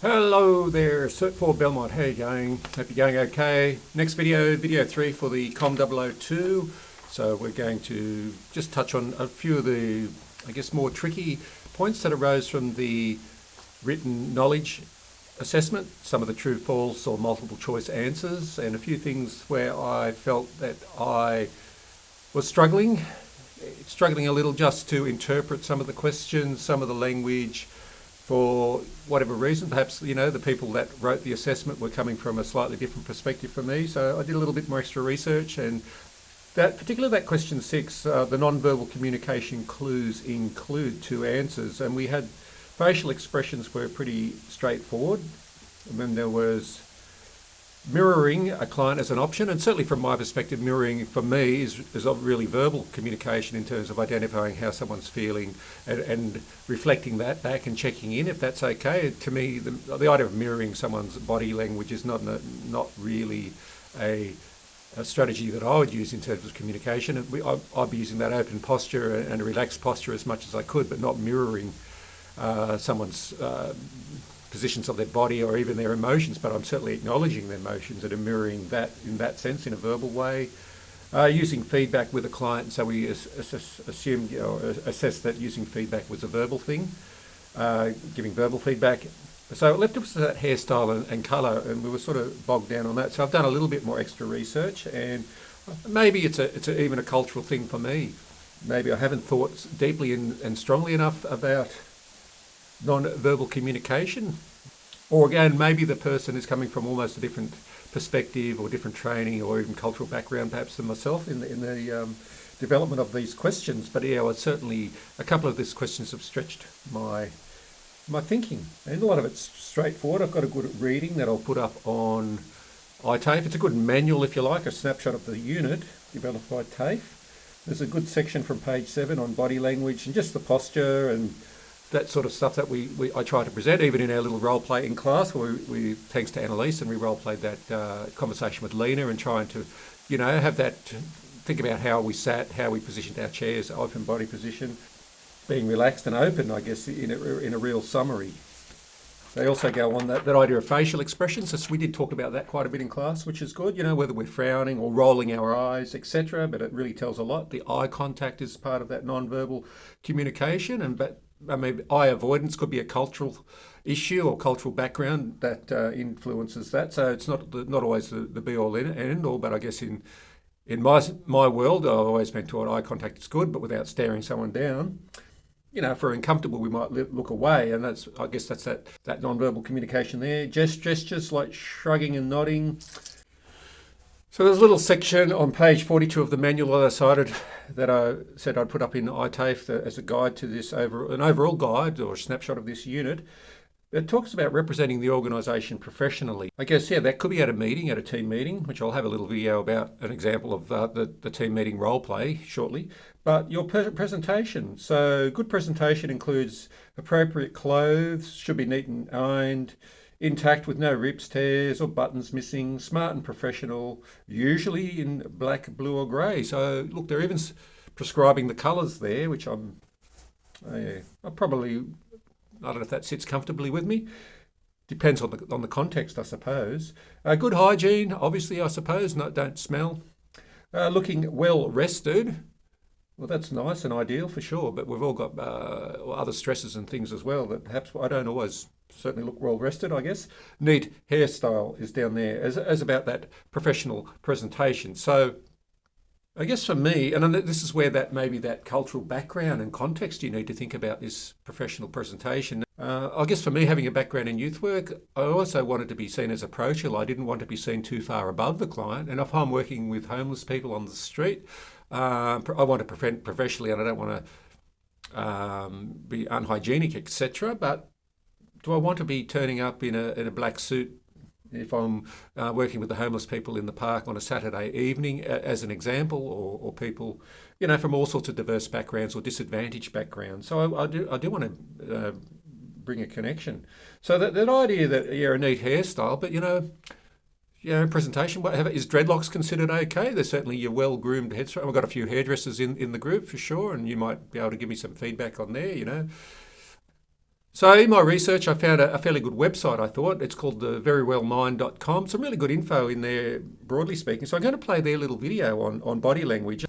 Hello there, Cert4 Belmont. How you going? Hope you're going okay. Next video 3 for the COM002. So we're going to just touch on a few of the, I guess, more tricky points that arose from the written knowledge assessment, some of the true, false or multiple choice answers, and a few things where I felt that I was struggling a little just to interpret some of the questions, some of the language, for whatever reason. Perhaps, the people that wrote the assessment were coming from a slightly different perspective from me. So I did a little bit more extra research, and particularly that question 6, the non-verbal communication clues include two answers. And we had facial expressions were pretty straightforward. And then there was mirroring a client as an option, and certainly from my perspective, mirroring for me is a really verbal communication in terms of identifying how someone's feeling and reflecting that back and checking in if that's okay. To me, the idea of mirroring someone's body language is not really a strategy that I would use in terms of communication. I'd be using that open posture and a relaxed posture as much as I could, but not mirroring someone's positions of their body or even their emotions, but I'm certainly acknowledging their emotions and mirroring that in that sense in a verbal way. Using feedback with a client, so we assumed, assessed that using feedback was a verbal thing, giving verbal feedback. So it left us to that hairstyle and colour, and we were sort of bogged down on that. So I've done a little bit more extra research, and maybe even a cultural thing for me. Maybe I haven't thought deeply and strongly enough about non-verbal communication. Or again, maybe the person is coming from almost a different perspective or different training or even cultural background perhaps than myself in the development of these questions. But yeah, certainly a couple of these questions have stretched my thinking. And a lot of it's straightforward. I've got a good reading that I'll put up on iTAFE. It's a good manual, if you like, a snapshot of the unit developed by TAFE. There's a good section from page 7 on body language and just the posture and that sort of stuff that I try to present, even in our little role play in class, where we thanks to Annalise, and we role played that conversation with Lena and trying to, have that, think about how we sat, how we positioned our chairs, open body position, being relaxed and open, I guess, in a real summary. They also go on that idea of facial expressions. So we did talk about that quite a bit in class, which is good, whether we're frowning or rolling our eyes, etc. But it really tells a lot. The eye contact is part of that non-verbal communication. But I mean, eye avoidance could be a cultural issue or cultural background that influences that. So it's not always the be all and end all. But I guess in my world, I've always been taught eye contact is good, but without staring someone down. If we're uncomfortable, we might look away, and I guess that's that non-verbal communication there. Gestures like shrugging and nodding. So there's a little section on page 42 of the manual that I cited that I said I'd put up in iTAFE as a guide to this an overall guide or a snapshot of this unit. It talks about representing the organisation professionally. I guess, yeah, that could be at a team meeting, which I'll have a little video about, an example of the team meeting role play shortly. But your presentation. So good presentation includes appropriate clothes, should be neat and ironed, intact with no rips, tears or buttons missing, smart and professional, usually in black, blue or grey. So look, they're even prescribing the colours there, which I probably, I don't know if that sits comfortably with me. Depends on the context, I suppose. Good hygiene, obviously, I suppose. Don't smell. Looking well rested. Well, that's nice and ideal for sure, but we've all got other stresses and things as well that perhaps I don't always certainly look well rested, I guess. Neat hairstyle is down there as about that professional presentation. So I guess for me, and this is where maybe that cultural background and context you need to think about this professional presentation. I guess for me, having a background in youth work, I also wanted to be seen as approachable. I didn't want to be seen too far above the client. And if I'm working with homeless people on the street, I want to present professionally, and I don't want to be unhygienic, etc. But do I want to be turning up in a black suit if I'm working with the homeless people in the park on a Saturday evening, as an example, or people, from all sorts of diverse backgrounds or disadvantaged backgrounds? So I do want to bring a connection. So that idea that you're a neat hairstyle, but presentation. Is dreadlocks considered okay? They're certainly your well-groomed headstyle. We've got a few hairdressers in the group for sure, and you might be able to give me some feedback on there. So in my research, I found a fairly good website, I thought. It's called the verywellmind.com. Some really good info in there, broadly speaking. So I'm going to play their little video on body language.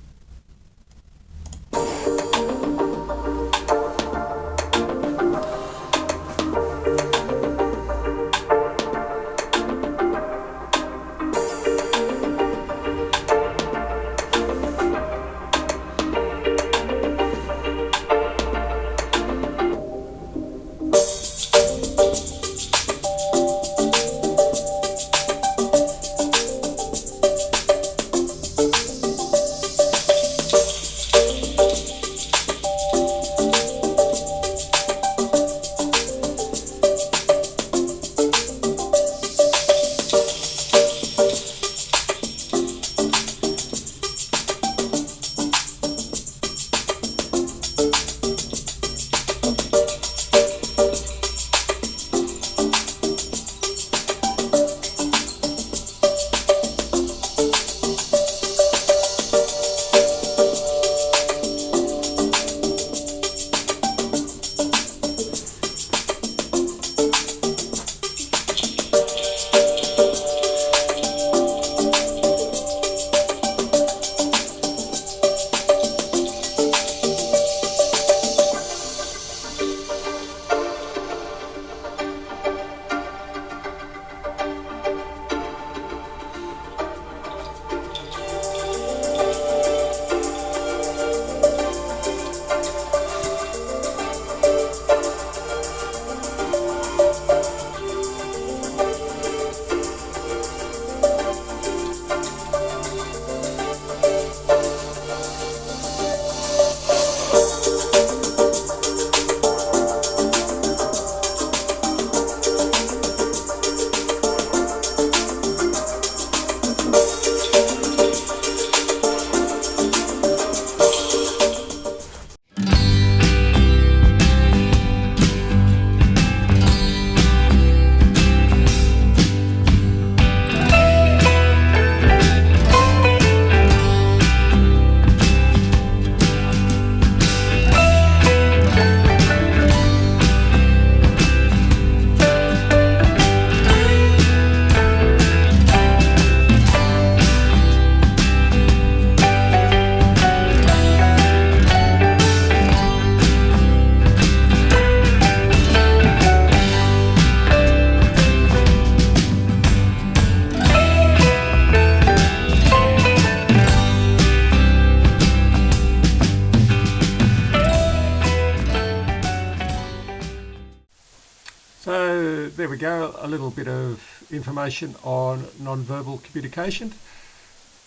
So there we go, a little bit of information on non-verbal communication.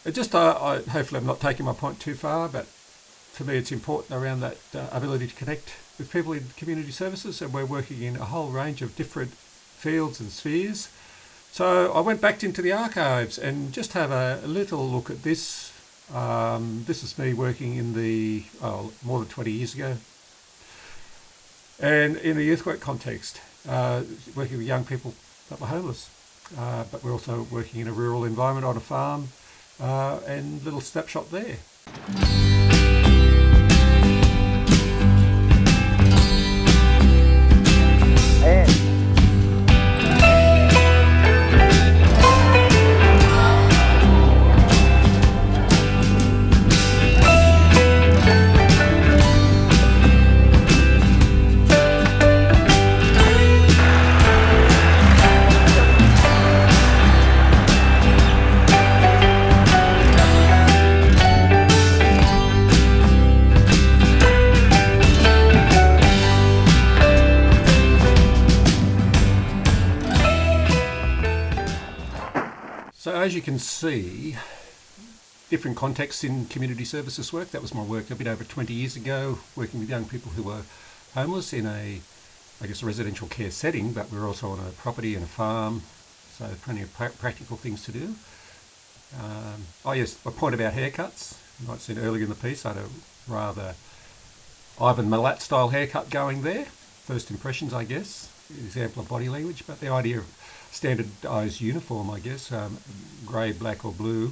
Hopefully I'm not taking my point too far, but for me it's important around that ability to connect with people in community services, and we're working in a whole range of different fields and spheres. So I went back into the archives and just have a little look at this. This is me working in the, more than 20 years ago, and in a youth work context, working with young people that were homeless. But we're also working in a rural environment on a farm, and little snapshot there. So as you can see, different contexts in community services work. That was my work a bit over 20 years ago, working with young people who were homeless in a residential care setting, but we were also on a property and a farm, so plenty of practical things to do. Oh yes, a point about haircuts. You might have seen earlier in the piece, I had a rather Ivan Milat style haircut going there. First impressions, I guess, example of body language, but the idea of standardised uniform, I guess, grey, black or blue,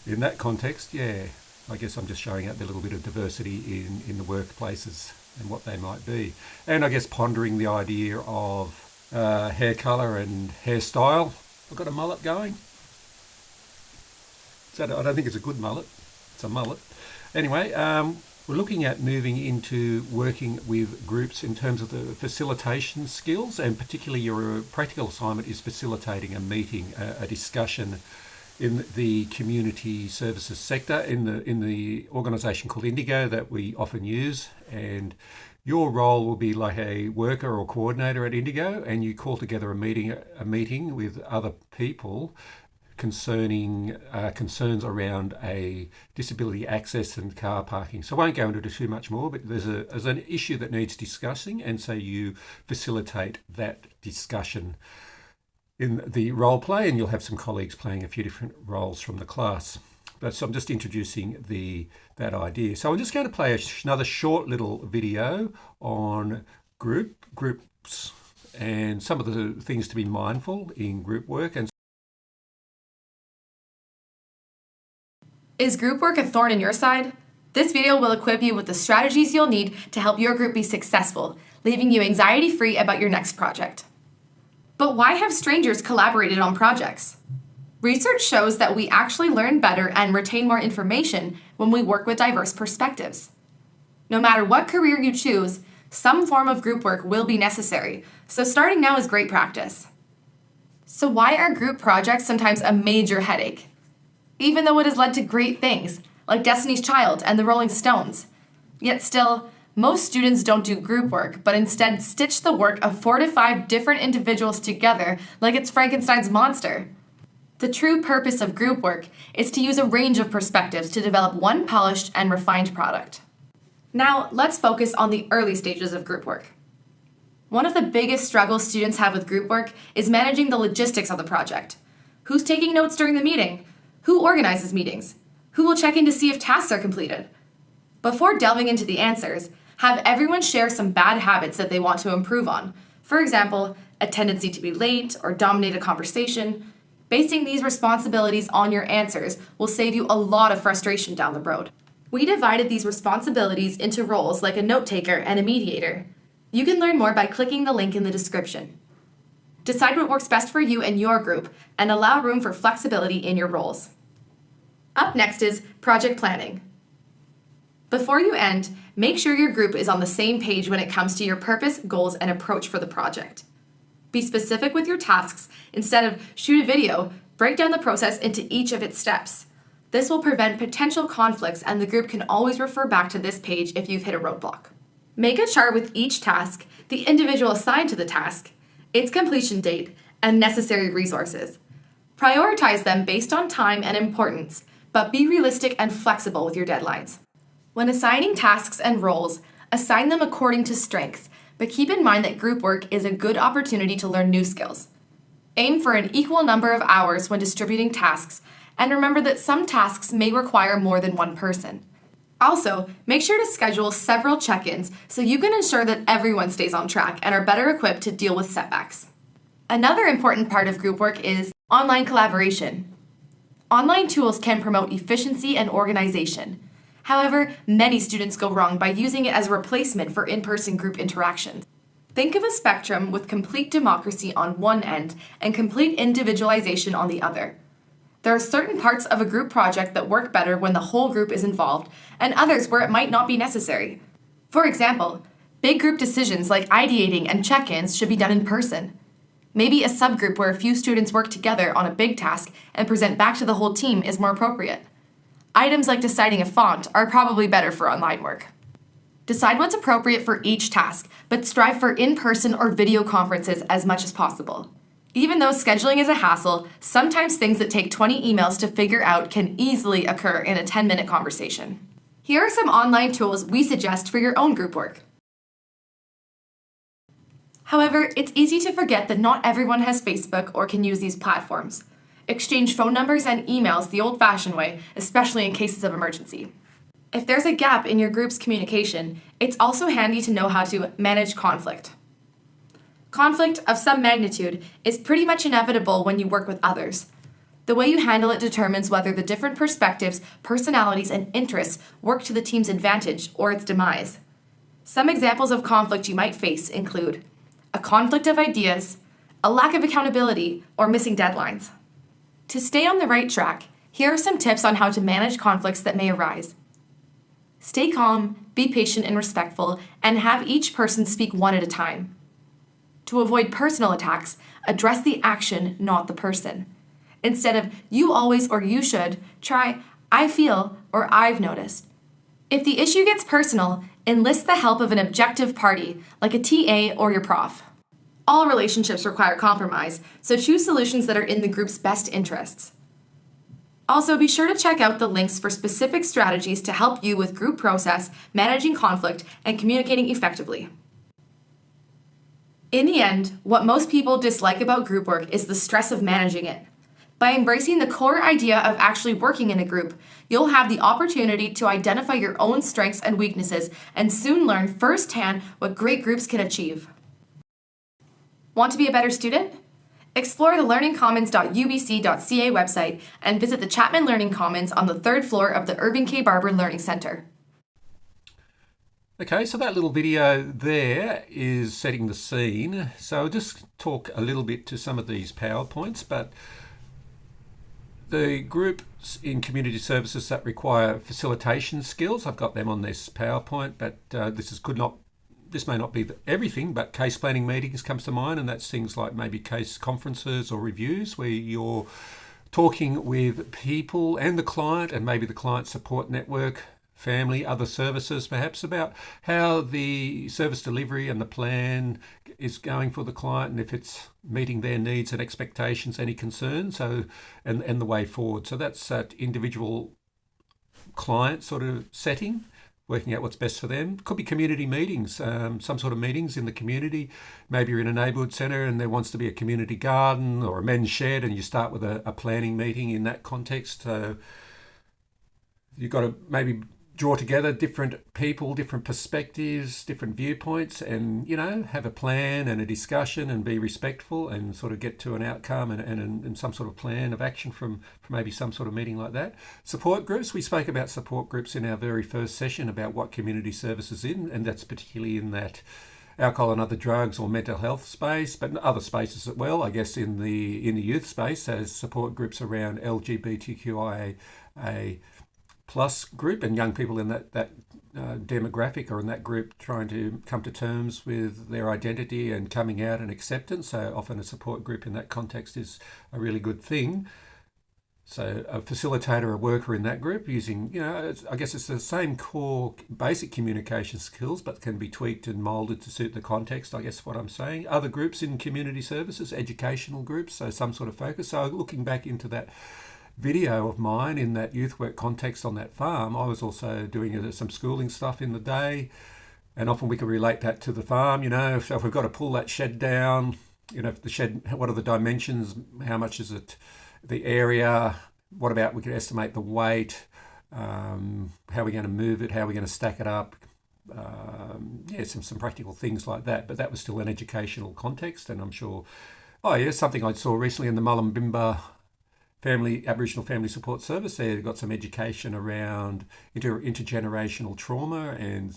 in that context, yeah, I guess I'm just showing out the little bit of diversity in the workplaces. and what they might be. And I guess pondering the idea of hair colour and hairstyle. I've got a mullet going. I don't think it's a good mullet. It's a mullet. Anyway, we're looking at moving into working with groups in terms of the facilitation skills, and particularly your practical assignment is facilitating a meeting, a discussion in the community services sector in the organisation called Indigo that we often use. And your role will be like a worker or coordinator at Indigo, and you call together a meeting with other people concerning concerns around a disability access and car parking. So I won't go into too much more, but there's an issue that needs discussing, and so you facilitate that discussion in the role play, and you'll have some colleagues playing a few different roles from the class. So I'm just introducing that idea. So I'm just going to play another short little video on groups and some of the things to be mindful in group work. And is group work a thorn in your side? This video will equip you with the strategies you'll need to help your group be successful, leaving you anxiety-free about your next project. But why have strangers collaborated on projects? Research shows that we actually learn better and retain more information when we work with diverse perspectives. No matter what career you choose, some form of group work will be necessary, so starting now is great practice. So why are group projects sometimes a major headache? Even though it has led to great things, like Destiny's Child and the Rolling Stones. Yet still, most students don't do group work, but instead stitch the work of 4 to 5 different individuals together like it's Frankenstein's monster. The true purpose of group work is to use a range of perspectives to develop one polished and refined product. Now, let's focus on the early stages of group work. One of the biggest struggles students have with group work is managing the logistics of the project. Who's taking notes during the meeting? Who organizes meetings? Who will check in to see if tasks are completed? Before delving into the answers, have everyone share some bad habits that they want to improve on. For example, a tendency to be late or dominate a conversation. Basing these responsibilities on your answers will save you a lot of frustration down the road. We divided these responsibilities into roles like a note taker and a mediator. You can learn more by clicking the link in the description. Decide what works best for you and your group, and allow room for flexibility in your roles. Up next is project planning. Before you end, make sure your group is on the same page when it comes to your purpose, goals, and approach for the project. Be specific with your tasks. Instead of shoot a video, break down the process into each of its steps. This will prevent potential conflicts, and the group can always refer back to this page if you've hit a roadblock. Make a chart with each task, the individual assigned to the task, its completion date, and necessary resources. Prioritize them based on time and importance, but be realistic and flexible with your deadlines. When assigning tasks and roles, assign them according to strengths, but keep in mind that group work is a good opportunity to learn new skills. Aim for an equal number of hours when distributing tasks, and remember that some tasks may require more than one person. Also, make sure to schedule several check-ins so you can ensure that everyone stays on track and are better equipped to deal with setbacks. Another important part of group work is online collaboration. Online tools can promote efficiency and organization. However, many students go wrong by using it as a replacement for in-person group interactions. Think of a spectrum with complete democracy on one end and complete individualization on the other. There are certain parts of a group project that work better when the whole group is involved, and others where it might not be necessary. For example, big group decisions like ideating and check-ins should be done in person. Maybe a subgroup where a few students work together on a big task and present back to the whole team is more appropriate. Items like deciding a font are probably better for online work. Decide what's appropriate for each task, but strive for in-person or video conferences as much as possible. Even though scheduling is a hassle, sometimes things that take 20 emails to figure out can easily occur in a 10-minute conversation. Here are some online tools we suggest for your own group work. However, it's easy to forget that not everyone has Facebook or can use these platforms. Exchange phone numbers and emails the old-fashioned way, especially in cases of emergency. If there's a gap in your group's communication, it's also handy to know how to manage conflict. Conflict of some magnitude is pretty much inevitable when you work with others. The way you handle it determines whether the different perspectives, personalities, and interests work to the team's advantage or its demise. Some examples of conflict you might face include a conflict of ideas, a lack of accountability, or missing deadlines. To stay on the right track, here are some tips on how to manage conflicts that may arise. Stay calm, be patient and respectful, and have each person speak one at a time. To avoid personal attacks, address the action, not the person. Instead of you always or you should, try I feel or I've noticed. If the issue gets personal, enlist the help of an objective party, like a TA or your prof. All relationships require compromise, so choose solutions that are in the group's best interests. Also, be sure to check out the links for specific strategies to help you with group process, managing conflict, and communicating effectively. In the end, what most people dislike about group work is the stress of managing it. By embracing the core idea of actually working in a group, you'll have the opportunity to identify your own strengths and weaknesses and soon learn firsthand what great groups can achieve. Want to be a better student? Explore the learningcommons.ubc.ca website and visit the Chapman Learning Commons on the 3rd floor of the Irving K. Barber Learning Center. Okay, so that little video there is setting the scene. So I'll just talk a little bit to some of these PowerPoints, but the groups in community services that require facilitation skills, I've got them on this PowerPoint, but this may not be everything, but case planning meetings comes to mind, and that's things like maybe case conferences or reviews where you're talking with people and the client and maybe the client support network, family, other services perhaps, about how the service delivery and the plan is going for the client and if it's meeting their needs and expectations, any concerns, and the way forward. So that's that individual client sort of setting, working out what's best for them. Could be community meetings, some sort of meetings in the community. Maybe you're in a neighbourhood centre and there wants to be a community garden or a men's shed, and you start with a planning meeting in that context. You've got to maybe draw together different people, different perspectives, different viewpoints, and have a plan and a discussion and be respectful and sort of get to an outcome and some sort of plan of action from maybe some sort of meeting like that. Support groups, we spoke about support groups in our very first session about what community services in, and that's particularly in that alcohol and other drugs or mental health space, but other spaces as well. I guess in the youth space, as support groups around LGBTQIA plus group and young people in that demographic or in that group trying to come to terms with their identity and coming out and acceptance. So often a support group in that context is a really good thing. So a facilitator, a worker in that group using, I guess it's the same core basic communication skills, but can be tweaked and moulded to suit the context, I guess what I'm saying. Other groups in community services, educational groups, so some sort of focus. So looking back into that video of mine in that youth work context on that farm, I was also doing some schooling stuff in the day, and often we could relate that to the farm. So if we've got to pull that shed down, if the shed, what are the dimensions, how much is it, the area, what about we could estimate the weight, how are we going to move it, how are we going to stack it up, some practical things like that. But that was still an educational context, and I'm sure something I saw recently in the Mullumbimba Aboriginal Family Support Service. They've got some education around intergenerational trauma and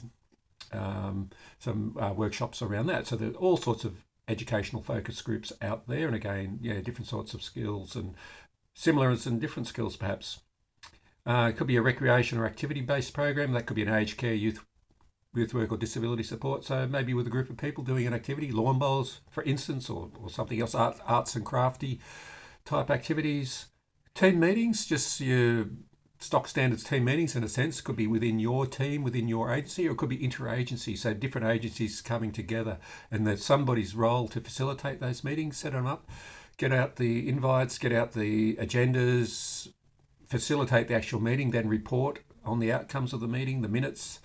some workshops around that. So there's all sorts of educational focus groups out there, and again, different sorts of skills and similars and different skills perhaps. It could be a recreation or activity-based program. That could be an aged care, youth work or disability support. So maybe with a group of people doing an activity, lawn bowls, for instance, or something else, arts and crafty type activities. Team meetings, just your stock standards team meetings in a sense, could be within your team, within your agency, or it could be interagency, so different agencies coming together, and that somebody's role to facilitate those meetings, set them up, get out the invites, get out the agendas, facilitate the actual meeting, then report on the outcomes of the meeting, the minutes.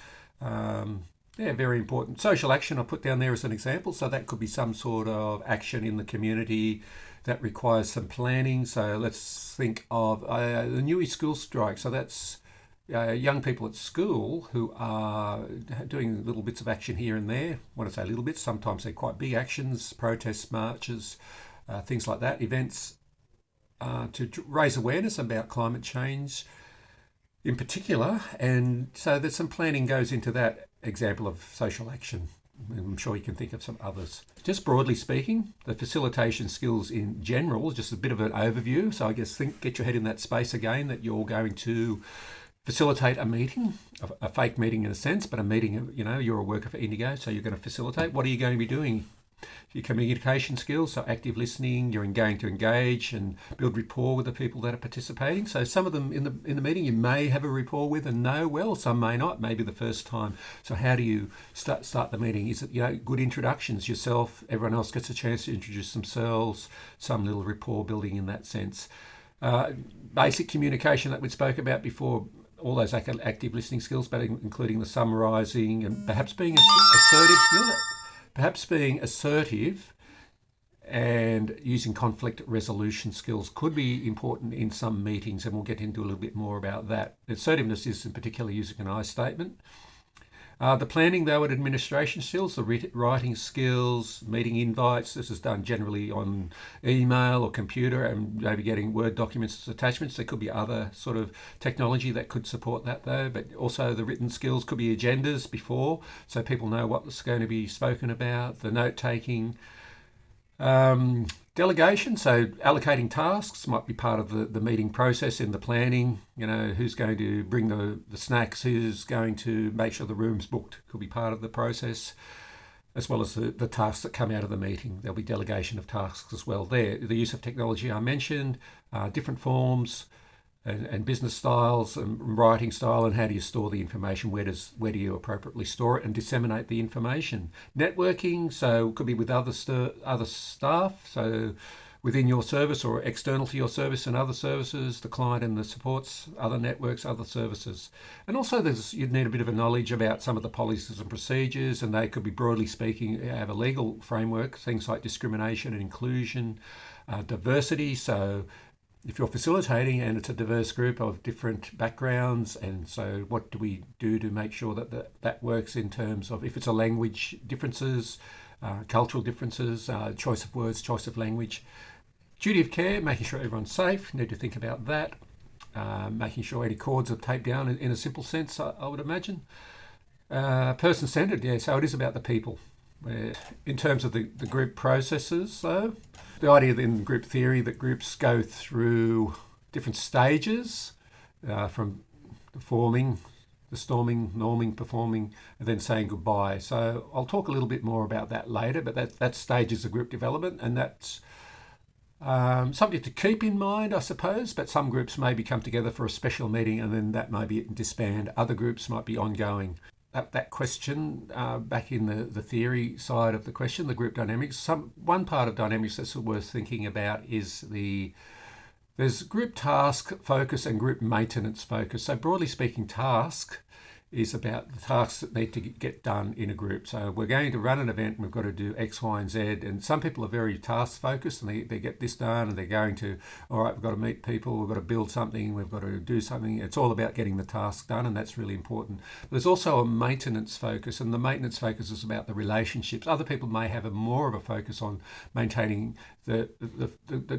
Very important. Social action I put down there as an example, so that could be some sort of action in the community that requires some planning. So let's think of the Newey school strike. So that's young people at school who are doing little bits of action here and there. When I say little bits, sometimes they're quite big actions, protests, marches, things like that, events to raise awareness about climate change in particular. And so there's some planning goes into that example of social action. I'm sure you can think of some others. Just broadly speaking, the facilitation skills in general, just a bit of an overview. So I guess get your head in that space again, that you're going to facilitate a meeting, a fake meeting in a sense, but a meeting, you're a worker for Indigo, so you're going to facilitate. What are you going to be doing? Your communication skills, so active listening, you're going to engage and build rapport with the people that are participating. So some of them in the meeting you may have a rapport with and know well, some may not, maybe the first time. So how do you start the meeting? Is it good introductions, yourself, everyone else gets a chance to introduce themselves, some little rapport building in that sense. Basic communication that we spoke about before, all those active listening skills, but including the summarising and perhaps being assertive and using conflict resolution skills could be important in some meetings, and we'll get into a little bit more about that. Assertiveness is in particular using an I statement. The planning, though, and administration skills, the writing skills, meeting invites. This is done generally on email or computer, and maybe getting Word documents as attachments. There could be other sort of technology that could support that, though, but also the written skills could be agendas before, so people know what's going to be spoken about, the note-taking. Delegation, so allocating tasks might be part of the meeting process in the planning. Who's going to bring the snacks, who's going to make sure the room's booked, could be part of the process, as well as the tasks that come out of the meeting. There'll be delegation of tasks as well there. The use of technology I mentioned, different forms and business styles and writing style, and how do you store the information, where do you appropriately store it and disseminate the information. Networking, so it could be with other staff, so within your service or external to your service and other services, the client and the supports, other networks, other services. And also you'd need a bit of a knowledge about some of the policies and procedures, and they could be, broadly speaking, have a legal framework, things like discrimination and inclusion, diversity, so if you're facilitating and it's a diverse group of different backgrounds, and so what do we do to make sure that works in terms of, if it's a language differences, cultural differences, choice of words, choice of language. Duty of care, making sure everyone's safe, need to think about that. Making sure any cords are taped down in a simple sense, I would imagine. Person-centered, yeah, so it is about the people. In terms of the group processes, though, the idea in group theory that groups go through different stages, from the forming, the storming, norming, performing, and then saying goodbye. So I'll talk a little bit more about that later, but that stages of group development, and that's something to keep in mind, I suppose, but some groups maybe come together for a special meeting and then that may be disband. Other groups might be ongoing. That question, back in the theory side of the question, the group dynamics, one part of dynamics that's worth thinking about is there's group task focus and group maintenance focus. So broadly speaking, task is about the tasks that need to get done in a group. So we're going to run an event and we've got to do X, Y, and Z. And some people are very task focused and they get this done, and they're going to, all right, we've got to meet people, we've got to build something, we've got to do something. It's all about getting the task done, and that's really important. There's also a maintenance focus, and the maintenance focus is about the relationships. Other people may have more of a focus on maintaining the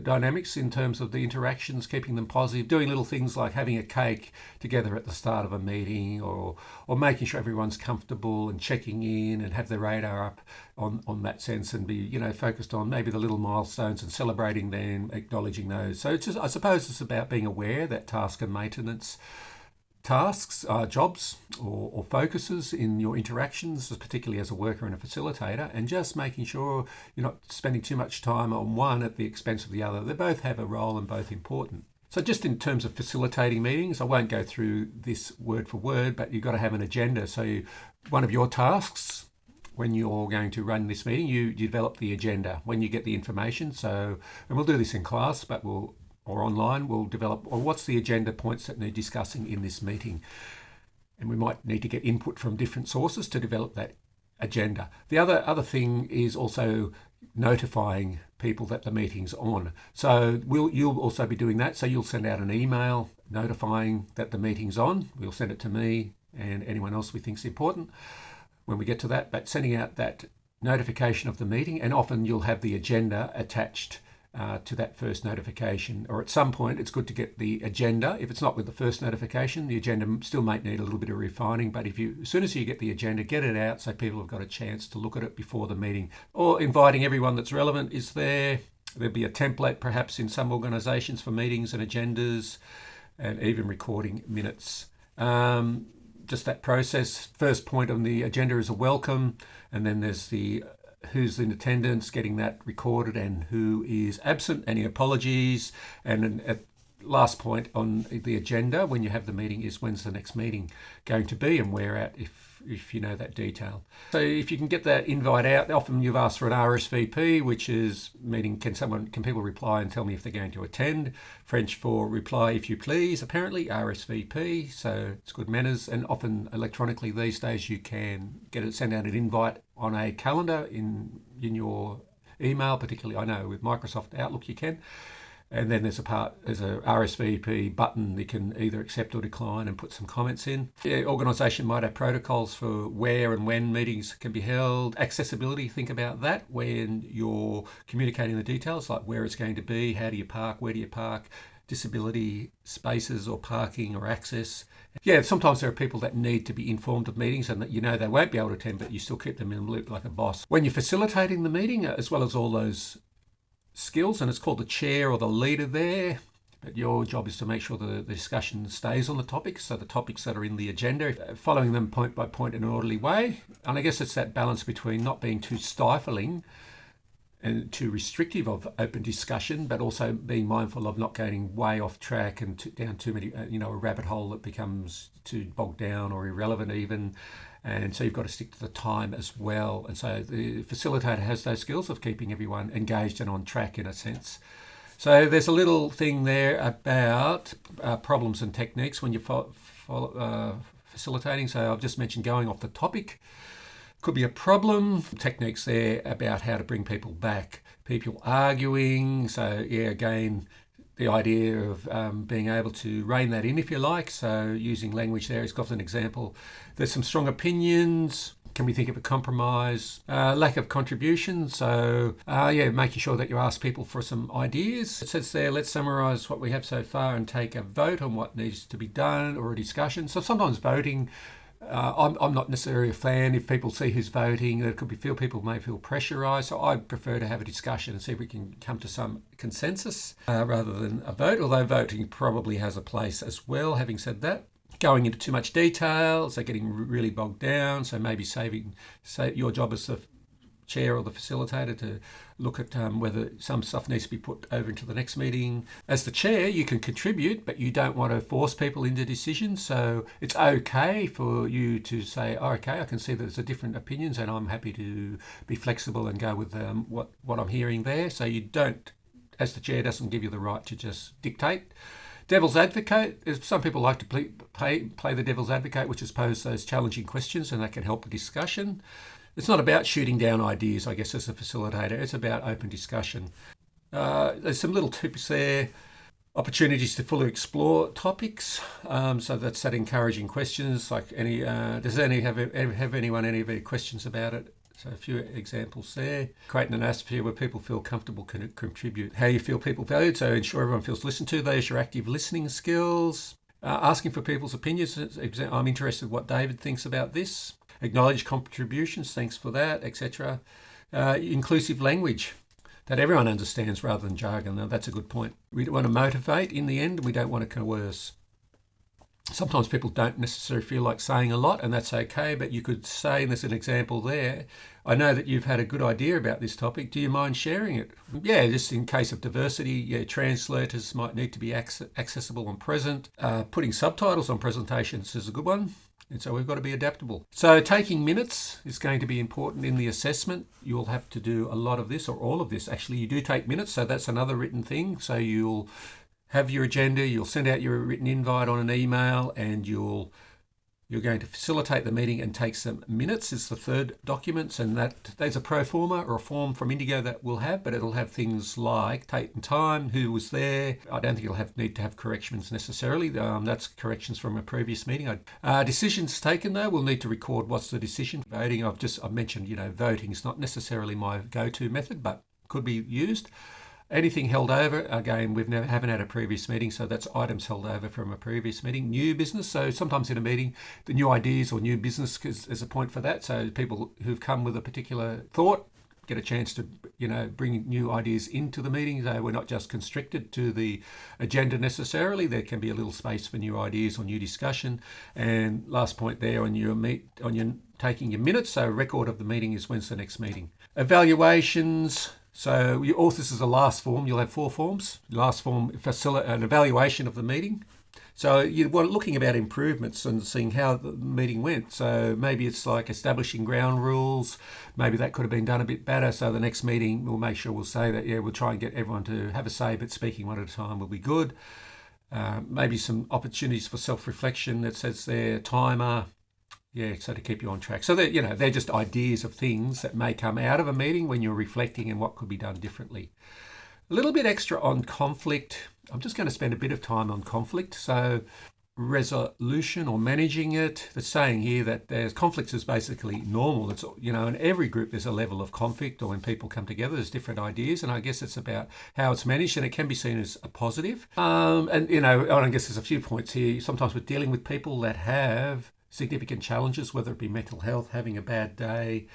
dynamics in terms of the interactions, keeping them positive, doing little things like having a cake together at the start of a meeting, or making sure everyone's comfortable and checking in and have their radar up on that sense, and be focused on maybe the little milestones and celebrating them, acknowledging those. So it's just, I suppose it's about being aware that task and maintenance tasks, jobs or focuses in your interactions, particularly as a worker and a facilitator, and just making sure you're not spending too much time on one at the expense of the other. They both have a role and both important. So just in terms of facilitating meetings, I won't go through this word for word, but you've got to have an agenda. So one of your tasks when you're going to run this meeting, you develop the agenda when you get the information. So, and we'll do this in class, but or online, we'll develop, or what's the agenda points that need discussing in this meeting? And we might need to get input from different sources to develop that agenda. The other thing is also notifying people that the meeting's on. So you'll also be doing that. So you'll send out an email notifying that the meeting's on. We'll send it to me and anyone else we think's important when we get to that. But sending out that notification of the meeting, and often you'll have the agenda attached to that first notification, or at some point it's good to get the agenda. If it's not with the first notification, the agenda still might need a little bit of refining, but as soon as you get the agenda, get it out so people have got a chance to look at it before the meeting. Or inviting everyone that's relevant is there. There'll be a template perhaps in some organisations for meetings and agendas, and even recording minutes. Just that process. First point on the agenda is a welcome, and then there's the who's in attendance, getting that recorded, and who is absent, any apologies. And at last point on the agenda when you have the meeting is when's the next meeting going to be and where at, if you know that detail. So if you can get that invite out, often you've asked for an RSVP, which is meaning can people reply and tell me if they're going to attend. French for reply if you please, apparently, RSVP, so it's good manners. And often electronically these days you can send out an invite on a calendar in your email, particularly I know with Microsoft Outlook you can. And then there's a RSVP button you can either accept or decline and put some comments in. The organisation might have protocols for where and when meetings can be held. Accessibility, think about that when you're communicating the details, like where it's going to be, how do you park, where do you park, disability spaces or parking or access. Yeah, sometimes there are people that need to be informed of meetings and that you know they won't be able to attend, but you still keep them in the loop like a boss. When you're facilitating the meeting, as well as all those skills, and it's called the chair or the leader there, but your job is to make sure the discussion stays on the topics, so the topics that are in the agenda, following them point by point in an orderly way. And I guess it's that balance between not being too stifling and too restrictive of open discussion, but also being mindful of not going way off track and down too many, a rabbit hole that becomes too bogged down or irrelevant even. And so you've got to stick to the time as well. And so the facilitator has those skills of keeping everyone engaged and on track in a sense. So there's a little thing there about problems and techniques when you're facilitating. So I've just mentioned going off the topic. Could be a problem. Techniques there about how to bring people back. People arguing. So yeah, again, the idea of being able to rein that in, if you like. So using language there, it's got an example. There's some strong opinions. Can we think of a compromise? Lack of contribution. So making sure that you ask people for some ideas. It says there, let's summarise what we have so far and take a vote on what needs to be done, or a discussion. So sometimes voting, I'm not necessarily a fan if people see who's voting. It could be people may feel pressurised. So I prefer to have a discussion and see if we can come to some consensus rather than a vote, although voting probably has a place as well. Having said that, going into too much detail, so getting really bogged down, so maybe your job as the chair or the facilitator to look at whether some stuff needs to be put over into the next meeting. As the chair, you can contribute, but you don't want to force people into decisions. So it's okay for you to say, okay, I can see that there's different opinions and I'm happy to be flexible and go with what I'm hearing there. So you don't, as the chair, doesn't give you the right to just dictate. Devil's advocate, some people like to play the devil's advocate, which is pose those challenging questions, and that can help the discussion. It's not about shooting down ideas, I guess, as a facilitator. It's about open discussion. There's some little tips there. Opportunities to fully explore topics. So that's that encouraging questions. Like does anyone have any questions about it? So a few examples there. Creating an atmosphere where people feel comfortable can contribute. How you feel people valued. So ensure everyone feels listened to. Those are your active listening skills. Asking for people's opinions. I'm interested in what David thinks about this. Acknowledge contributions, thanks for that, etc. Inclusive language that everyone understands rather than jargon. Now, that's a good point. We want to motivate in the end. We don't want to coerce. Sometimes people don't necessarily feel like saying a lot, and that's okay, but you could say, and there's an example there, I know that you've had a good idea about this topic. Do you mind sharing it? Yeah, just in case of diversity, translators might need to be accessible and present. Putting subtitles on presentations is a good one. And so we've got to be adaptable. So taking minutes is going to be important in the assessment. You'll have to do a lot of this, or all of this. Actually, you do take minutes, so that's another written thing. So you'll have your agenda, you'll send out your written invite on an email, and you're going to facilitate the meeting and take some minutes is the third document. And there's a pro forma or a form from Indigo that we'll have, but it'll have things like date and time, who was there. I don't think it'll need to have corrections necessarily. That's corrections from a previous meeting. Decisions taken though, we'll need to record what's the decision. Voting, I've mentioned, voting is not necessarily my go-to method, but could be used. Anything held over, again, haven't had a previous meeting, so that's items held over from a previous meeting. New business, so sometimes in a meeting, the new ideas or new business is a point for that. So people who've come with a particular thought get a chance to, bring new ideas into the meeting. So we're not just constricted to the agenda necessarily. There can be a little space for new ideas or new discussion. And last point there on your taking your minutes. So record of the meeting is when's the next meeting. Evaluations. So this is the last form. You'll have 4 forms. Last form, an evaluation of the meeting. So you're looking about improvements and seeing how the meeting went. So maybe it's like establishing ground rules. Maybe that could have been done a bit better. So the next meeting, we'll make sure we'll say that, we'll try and get everyone to have a say, but speaking one at a time will be good. Maybe some opportunities for self-reflection that says there, timer. So to keep you on track. So they're just ideas of things that may come out of a meeting when you're reflecting and what could be done differently. A little bit extra on conflict. I'm just going to spend a bit of time on conflict. So resolution or managing it. The saying here that there's conflicts is basically normal. It's, in every group there's a level of conflict, or when people come together there's different ideas, and I guess it's about how it's managed, and it can be seen as a positive. And I guess there's a few points here. Sometimes we're dealing with people that have significant challenges, whether it be mental health, having a bad day,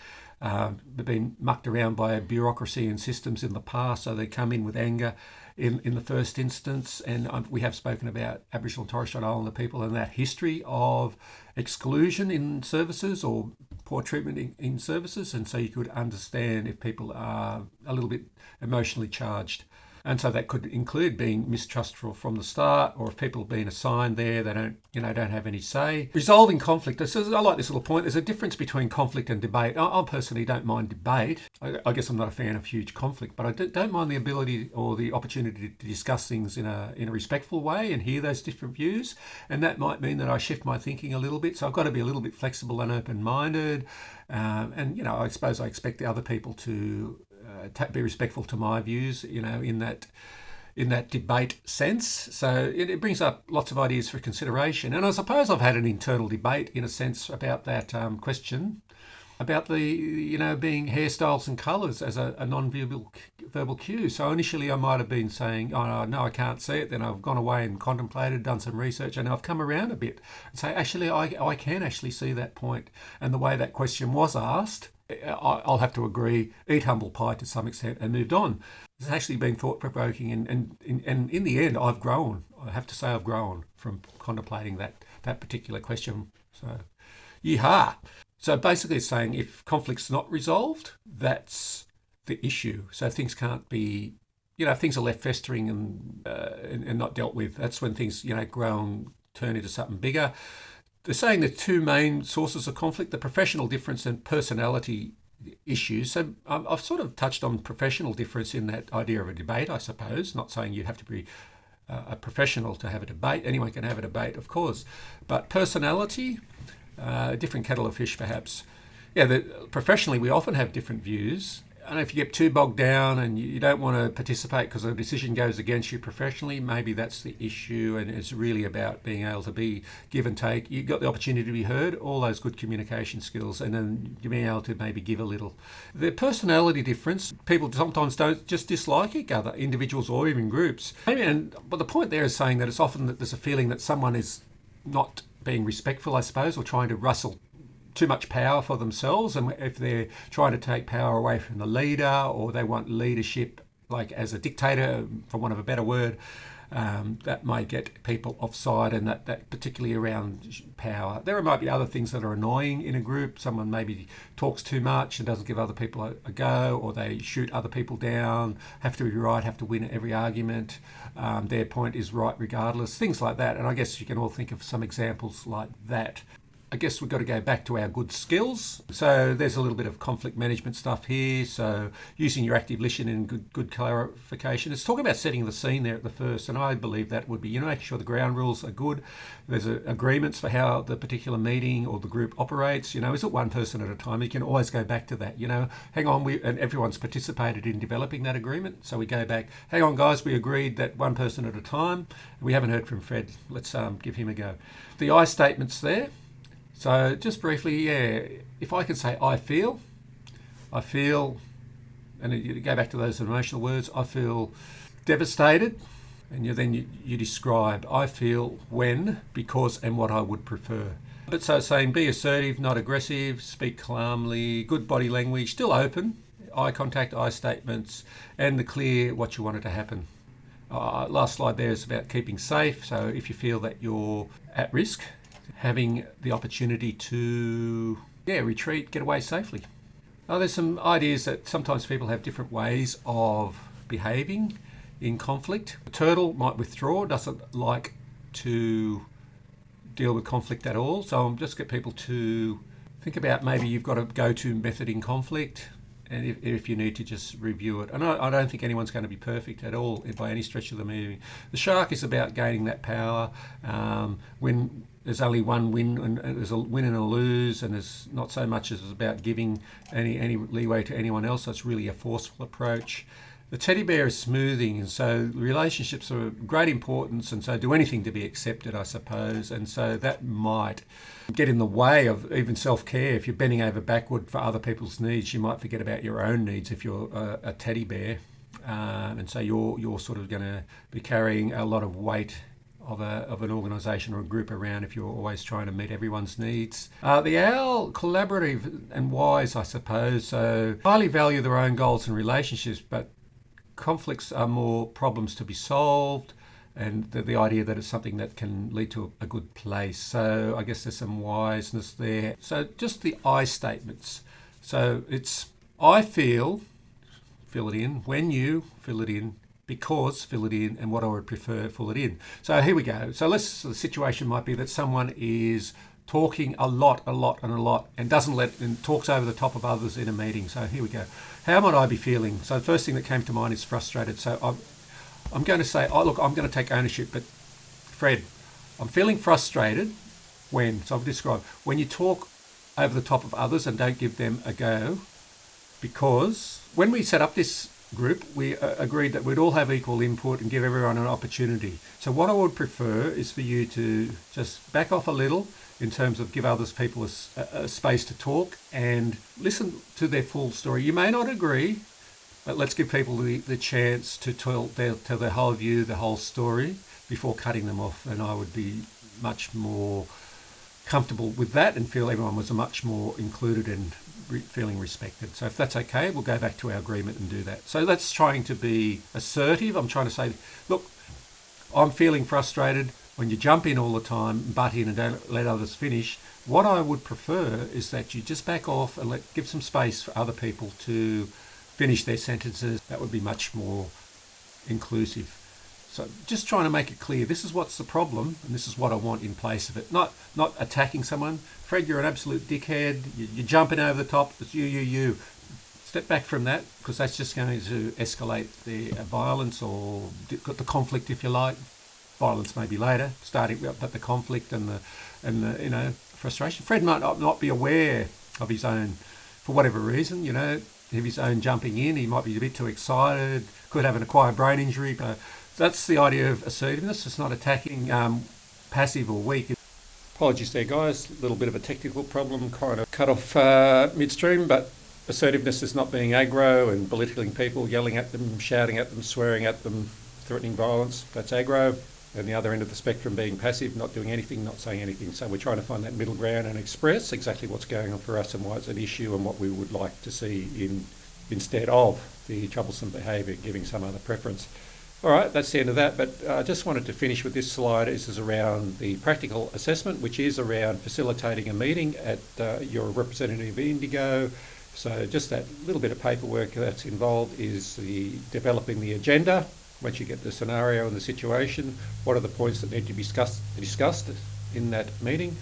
they've been mucked around by bureaucracy and systems in the past, so they come in with anger in the first instance. And we have spoken about Aboriginal and Torres Strait Islander people and that history of exclusion in services or poor treatment in services, and so you could understand if people are a little bit emotionally charged. And so that could include being mistrustful from the start, or if people have been assigned there, they don't have any say. Resolving conflict. I like this little point. There's a difference between conflict and debate. I personally don't mind debate. I guess I'm not a fan of huge conflict, but I don't mind the ability or the opportunity to discuss things in a respectful way and hear those different views. And that might mean that I shift my thinking a little bit. So I've got to be a little bit flexible and open-minded. I suppose I expect the other people to be respectful to my views, in that debate sense. So it brings up lots of ideas for consideration. And I suppose I've had an internal debate, in a sense, about that question, about the, being hairstyles and colours as a non-verbal cue. So initially I might have been saying, oh, no, I can't see it. Then I've gone away and contemplated, done some research, and I've come around a bit and say, actually, I can actually see that point. And the way that question was asked, I'll have to agree, eat humble pie to some extent, and moved on. It's actually been thought-provoking, and in the end, I've grown. I have to say I've grown from contemplating that particular question. So, yeehaw. So basically it's saying if conflict's not resolved, that's the issue. So things can't be, if things are left festering and not dealt with, that's when things, grow and turn into something bigger. They're saying the 2 main sources of conflict, the professional difference and personality issues. So I've sort of touched on professional difference in that idea of a debate, I suppose, not saying you have to be a professional to have a debate. Anyone can have a debate, of course. But personality, different kettle of fish perhaps. Professionally we often have different views. And if you get too bogged down and you don't want to participate because a decision goes against you professionally, maybe that's the issue, and it's really about being able to be give and take. You've got the opportunity to be heard, all those good communication skills, and then being able to maybe give a little. The personality difference, people sometimes don't just dislike each other, individuals or even groups. But the point there is saying that it's often that there's a feeling that someone is not being respectful, I suppose, or trying to rustle too much power for themselves, and if they're trying to take power away from the leader, or they want leadership like as a dictator, for want of a better word, that may get people offside, and that particularly around power. There might be other things that are annoying in a group. Someone maybe talks too much and doesn't give other people a go, or they shoot other people down, have to be right, have to win every argument. Their point is right regardless, things like that. And I guess you can all think of some examples like that. I guess we've got to go back to our good skills. So there's a little bit of conflict management stuff here. So using your active listening and good clarification. It's talking about setting the scene there at the first, and I believe that would be, making sure the ground rules are good. There's agreements for how the particular meeting or the group operates. Is it one person at a time? You can always go back to that. Hang on, and everyone's participated in developing that agreement. So we go back, hang on guys, we agreed that one person at a time. We haven't heard from Fred. Let's give him a go. The I statements there. So just briefly, if I could say I feel, and you go back to those emotional words, I feel devastated. And you describe, I feel when, because, and what I would prefer. But so saying be assertive, not aggressive, speak calmly, good body language, still open, eye contact, eye statements, and the clear what you want it to happen. Last slide there is about keeping safe. So if you feel that you're at risk, having the opportunity to retreat, get away safely. There's some ideas that sometimes people have different ways of behaving in conflict. A turtle might withdraw, doesn't like to deal with conflict at all. So I'll just get people to think about maybe you've got a go-to method in conflict, and if you need to just review it. And I don't think anyone's going to be perfect at all by any stretch of the meaning. The shark is about gaining that power. When there's only one win, and there's a win and a lose, and there's not so much as about giving any leeway to anyone else. That's really a forceful approach. The teddy bear is smoothing, and so relationships are of great importance, and so do anything to be accepted, I suppose. And so that might get in the way of even self-care. If you're bending over backward for other people's needs, you might forget about your own needs if you're a teddy bear. And so you're sort of going to be carrying a lot of weight of an organisation or a group around if you're always trying to meet everyone's needs. The owl, collaborative and wise, I suppose. So highly value their own goals and relationships, but conflicts are more problems to be solved, and the idea that it's something that can lead to a good place. So I guess there's some wiseness there. So just the I statements. So it's I feel, fill it in, when you, fill it in, because, fill it in, and what I would prefer, fill it in. So here we go. So the situation might be that someone is talking a lot, and talks over the top of others in a meeting. So here we go. How might I be feeling? So the first thing that came to mind is frustrated. So I'm going to say, I'm going to take ownership, but Fred, I'm feeling frustrated when, so I've described, when you talk over the top of others and don't give them a go, because when we set up this group, we agreed that we'd all have equal input and give everyone an opportunity. So what I would prefer is for you to just back off a little in terms of give others people a space to talk and listen to their full story. You may not agree, but let's give people the chance to tell their whole view, the whole story before cutting them off. And I would be much more comfortable with that and feel everyone was much more included and feeling respected. So if that's okay, we'll go back to our agreement and do that. So that's trying to be assertive. I'm trying to say, look, I'm feeling frustrated when you jump in all the time, butt in and don't let others finish. What I would prefer is that you just back off and give some space for other people to finish their sentences. That would be much more inclusive. So just trying to make it clear, this is what's the problem and this is what I want in place of it. Not attacking someone. Fred, you're an absolute dickhead. You're jumping over the top. It's you. Step back from that, because that's just going to escalate the violence or the conflict, if you like. Violence maybe later, but the conflict and the frustration. Fred might not be aware of his own, for whatever reason, of his own jumping in. He might be a bit too excited, could have an acquired brain injury. That's the idea of assertiveness. It's not attacking, passive or weak. Apologies there, guys. A little bit of a technical problem, kind of cut off midstream, but assertiveness is not being aggro and belittling people, yelling at them, shouting at them, swearing at them, threatening violence. That's aggro. And the other end of the spectrum being passive, not doing anything, not saying anything. So we're trying to find that middle ground and express exactly what's going on for us and why it's an issue and what we would like to see instead of the troublesome behaviour, giving some other preference. All right, that's the end of that, but I just wanted to finish with this slide. This is around the practical assessment, which is around facilitating a meeting at your representative Indigo. So just that little bit of paperwork that's involved is developing the agenda. Once you get the scenario and the situation, what are the points that need to be discussed in that meeting?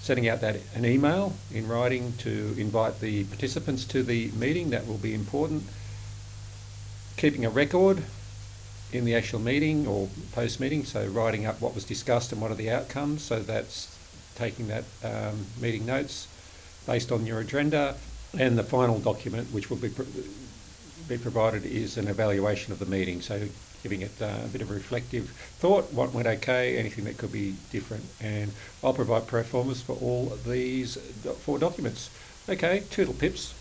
Sending out an email in writing to invite the participants to the meeting, that will be important. Keeping a record in the actual meeting or post-meeting, so writing up what was discussed and what are the outcomes, so that's taking that meeting notes based on your agenda. And the final document which will be provided is an evaluation of the meeting, so giving it a bit of reflective thought, what went okay, anything that could be different. And I'll provide pro formas for all of these 4 documents. Okay, toodle pips.